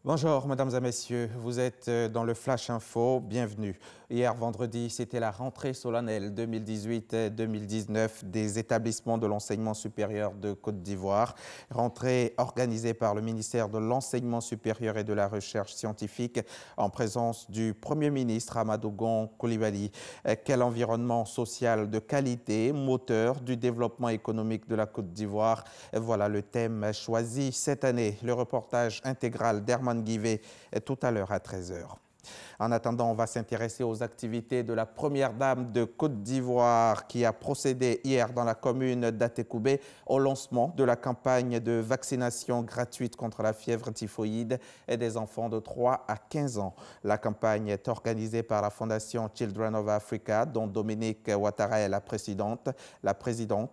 Bonjour, mesdames et messieurs. Vous êtes dans le Flash Info. Bienvenue. Hier, vendredi, c'était la rentrée solennelle 2018-2019 des établissements de l'enseignement supérieur de Côte d'Ivoire. Rentrée organisée par le ministère de l'Enseignement supérieur et de la Recherche scientifique en présence du Premier ministre Amadou Gon Coulibaly. Quel environnement social de qualité, moteur du développement économique de la Côte d'Ivoire? Voilà le thème choisi cette année. Le reportage intégral d'Herman Guivet tout à l'heure à 13 h. En attendant, on va s'intéresser aux activités de la première dame de Côte d'Ivoire qui a procédé hier dans la commune d'Atekoubé au lancement de la campagne de vaccination gratuite contre la fièvre typhoïde et des enfants de 3 à 15 ans. La campagne est organisée par la Fondation Children of Africa, dont Dominique Ouattara est la présidente,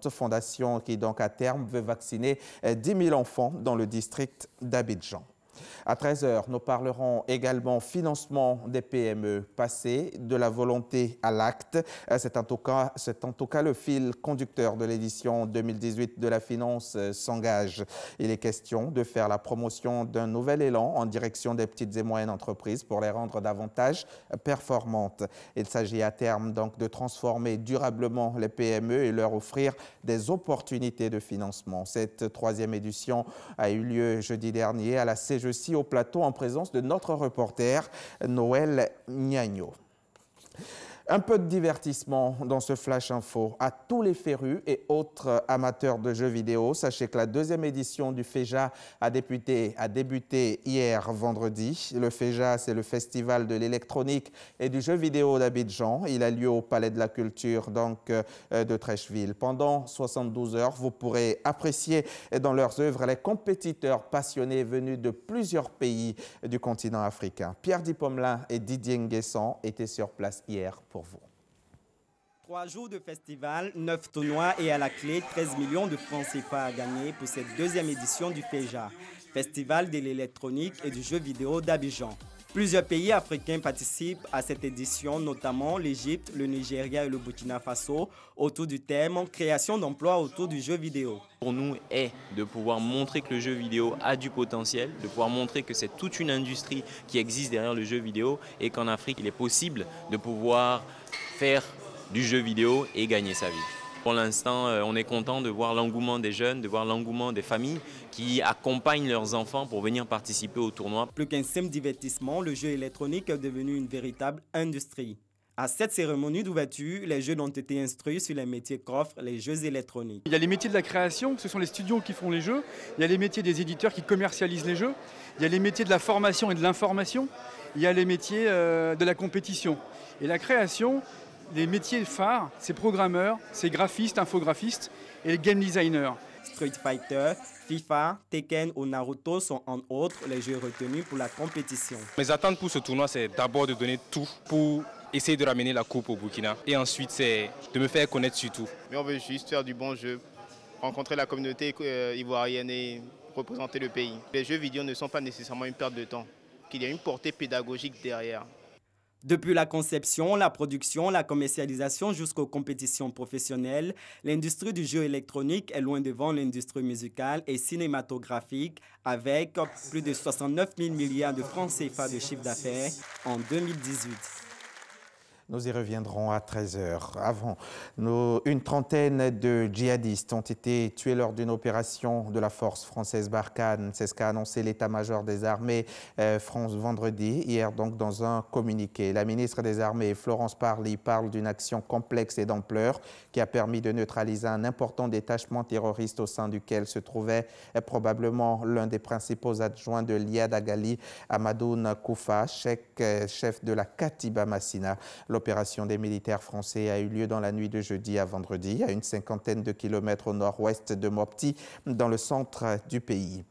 fondation qui donc à terme veut vacciner 10 000 enfants dans le district d'Abidjan. À 13 h, nous parlerons également financement des PME, passer de la volonté à l'acte. C'est en tout cas le fil conducteur de l'édition 2018 de la finance s'engage. Il est question de faire la promotion d'un nouvel élan en direction des petites et moyennes entreprises pour les rendre davantage performantes. Il s'agit à terme donc de transformer durablement les PME et leur offrir des opportunités de financement. Cette troisième édition a eu lieu jeudi dernier à la CGECI au plateau en présence de notre reporter Noël Niagno. Un peu de divertissement dans ce Flash Info. À tous les férus et autres amateurs de jeux vidéo, sachez que la deuxième édition du FEJA a débuté hier vendredi. Le FEJA, c'est le Festival de l'électronique et du jeu vidéo d'Abidjan. Il a lieu au Palais de la Culture donc, de Trècheville. Pendant 72 heures, vous pourrez apprécier dans leurs œuvres les compétiteurs passionnés venus de plusieurs pays du continent africain. Pierre Dipomelin et Didier Nguessan étaient sur place hier pour vous. 3 jours de festival, 9 tournois et à la clé 13 millions de francs CFA à gagner pour cette deuxième édition du FEJA, Festival de l'électronique et du jeu vidéo d'Abidjan. Plusieurs pays africains participent à cette édition, notamment l'Égypte, le Nigeria et le Burkina Faso, autour du thème « Création d'emplois autour du jeu vidéo ». Pour nous est de pouvoir montrer que le jeu vidéo a du potentiel, de pouvoir montrer que c'est toute une industrie qui existe derrière le jeu vidéo et qu'en Afrique, il est possible de pouvoir faire du jeu vidéo et gagner sa vie. Pour l'instant, on est content de voir l'engouement des jeunes, de voir l'engouement des familles qui accompagnent leurs enfants pour venir participer au tournoi. Plus qu'un simple divertissement, le jeu électronique est devenu une véritable industrie. À cette cérémonie d'ouverture, les jeunes ont été instruits sur les métiers qu'offrent les jeux électroniques. Il y a les métiers de la création, ce sont les studios qui font les jeux. Il y a les métiers des éditeurs qui commercialisent les jeux. Il y a les métiers de la formation et de l'information. Il y a les métiers de la compétition. Et la création, les métiers phares, c'est programmeurs, c'est graphistes, infographistes et les game designers. Street Fighter, FIFA, Tekken ou Naruto sont entre autres les jeux retenus pour la compétition. Mes attentes pour ce tournoi, c'est d'abord de donner tout pour essayer de ramener la coupe au Burkina. Et ensuite, c'est de me faire connaître surtout. Mais on veut juste faire du bon jeu, rencontrer la communauté ivoirienne et représenter le pays. Les jeux vidéo ne sont pas nécessairement une perte de temps, qu'il y a une portée pédagogique derrière. Depuis la conception, la production, la commercialisation jusqu'aux compétitions professionnelles, l'industrie du jeu électronique est loin devant l'industrie musicale et cinématographique avec plus de 69 000 milliards de francs CFA de chiffre d'affaires en 2018. Nous y reviendrons à 13 h. Avant, une trentaine de djihadistes ont été tués lors d'une opération de la force française Barkhane. C'est ce qu'a annoncé l'état-major des armées France vendredi, hier donc dans un communiqué. La ministre des Armées, Florence Parly, parle d'une action complexe et d'ampleur qui a permis de neutraliser un important détachement terroriste au sein duquel se trouvait probablement l'un des principaux adjoints de l'IAD Agali, Amadoun Koufa, chef de la Katiba Massina. L'opération des militaires français a eu lieu dans la nuit de jeudi à vendredi, à une cinquantaine de kilomètres au nord-ouest de Mopti, dans le centre du pays.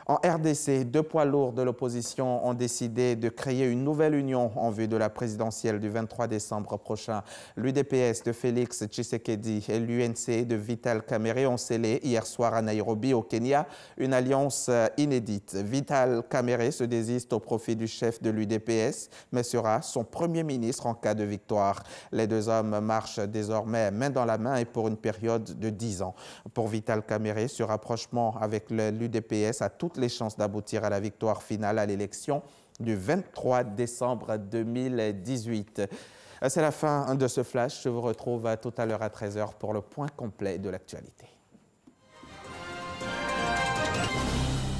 En RDC, 2 poids lourds de l'opposition ont décidé de créer une nouvelle union en vue de la présidentielle du 23 décembre prochain. L'UDPS de Félix Tshisekedi et l'UNC de Vital Kamerhe ont scellé hier soir à Nairobi, au Kenya, une alliance inédite. Vital Kamerhe se désiste au profit du chef de l'UDPS, mais sera son premier ministre en cas de victoire. Les deux hommes marchent désormais main dans la main et pour une période de 10 ans. Pour Vital Kamerhe, ce rapprochement avec l'UDPS a tout toutes les chances d'aboutir à la victoire finale à l'élection du 23 décembre 2018. C'est la fin de ce flash. Je vous retrouve tout à l'heure à 13h pour le point complet de l'actualité.